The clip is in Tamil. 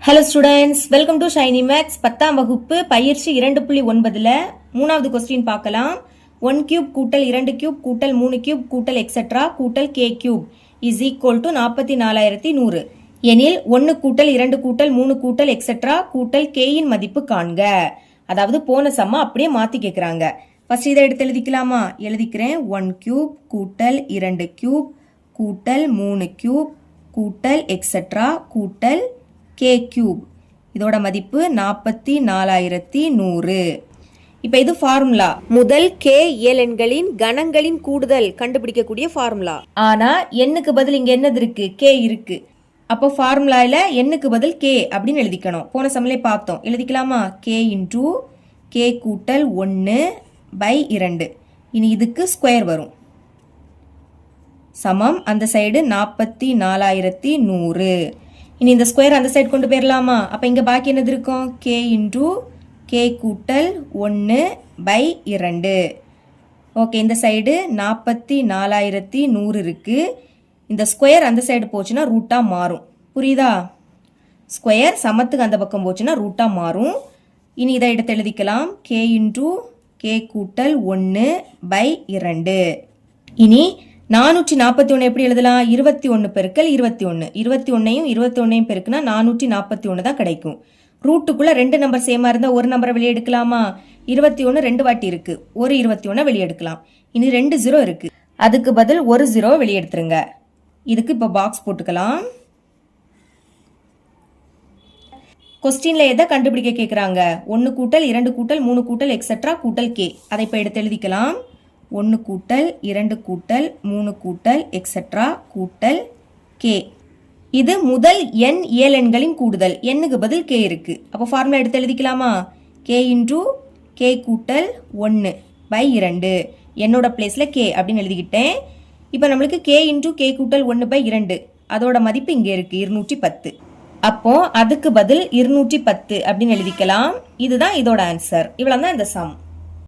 Hello students, welcome to Shiny Max. 10ஆம் வகுப்பு பயிற்சி 2.9ல் 3வது கொஸ்டின் பார்க்கலாம். 1 கியூப் கூட்டல் 2 கியூப் கூட்டல் 3 கியூப் கூட்டல் எக்ஸெட்ரா கூட்டல் K cube is equal to 44,100 எனில் 1 கூட்டல் 2 கூட்டல் 3 கூட்டல் எக்ஸெட்ரா கூட்டல் கேயின் மதிப்பு காண்க. அதாவது போன சம்மா அப்படியே மாற்றி கேட்குறாங்க. ஃபர்ஸ்ட் இதை எடுத்து எழுதிக்கலாமா? எழுதிக்கிறேன். 1 கியூப் கூட்டல் 2 கியூப் கூட்டல் 3 கியூப் கூட்டல் எக்ஸெட்ரா கூட்டல் கே கியூப், இதோட மதிப்பு 44,100. இப்போ இது ஃபார்முலா. முதல் கே இயலெண்களின் கணங்களின் கூடுதல் கண்டுபிடிக்கக்கூடிய ஃபார்முலா. ஆனா எண்ணுக்கு பதில் இங்க என்னது இருக்கு? கே இருக்கு. அப்போ ஃபார்முலால எண்ணுக்கு பதில் கே அப்படின்னு எழுதிக்கணும். போன சமலே பார்த்தோம். எழுதிக்கலாமா? கே இன்டூ கே கூட்டல் 1/2. இனி இதுக்கு ஸ்கொயர் வரும். சமம் அந்த சைடு 44,100. இனி இந்த ஸ்கொயர் அந்த சைடு கொண்டு போயிடலாமா? அப்போ இங்கே பாக்கி என்னது இருக்கும்? கே இன்டூ கே கூட்டல் 1/2. ஓகே, இந்த சைடு 44,100 இருக்கு. இந்த ஸ்கொயர் அந்த சைடு போச்சுன்னா ரூட்டாக மாறும். புரியுதா? ஸ்கொயர் சமத்துக்கு அந்த பக்கம் போச்சுன்னா ரூட்டாக மாறும். இனி இதை எடுத்து எழுதிக்கலாம். கே இன்டூ கே கூட்டல் 1/2. இனி 441 எப்படி எழுதலாம்? 21 பெருக்கல் 21. 21ஐயும் 21ஐயும் பெருக்குனா 441 தான் கிடைக்கும். ரூட்டுக்குள்ள 2 நம்பர் சேமா இருந்தா ஒரு நம்பரை வெளியே எடுக்கலாமா? 21 2 வாட்டி இருக்கு. ஒரு 21 வெளியே எடுக்கலாம். இனி 2 0 இருக்கு. அதுக்கு பதில் ஒரு 0 வெளியே எடுத்துருங்க. இதுக்கு இப்போ பாக்ஸ் போட்டுக்கலாம். கொஸ்டின்ல எதை கண்டுபிடிக்க கேட்குறாங்க? 1 கூட்டல் 2 கூட்டல் 3 கூட்டல் எக்ஸெட்ரா கூட்டல் கே. அதை இப்போ எடுத்து எழுதிக்கலாம். 1 கூட்டல் 2 கூட்டல் 3 கூட்டல் எக்ஸெட்ரா கூட்டல் கே. இது முதல் எண் இயலெண்களின் கூடுதல். எண்ணுக்கு பதில் கே இருக்கு. அப்போ ஃபார்முலா எடுத்து எழுதிக்கலாமா? கே இன்டூ கே கூட்டல் 1/2. என்னோட பிளேஸ்ல கே அப்படின்னு எழுதிக்கிட்டேன். இப்போ நம்மளுக்கு கே இன்டூ கே கூட்டல் 1/2 அதோட மதிப்பு இங்கே இருக்கு 210. அப்போ அதுக்கு பதில் 210 அப்படின்னு எழுதிக்கலாம். இதுதான் இதோட ஆன்சர். இவ்வளவு தான் இந்த சம்.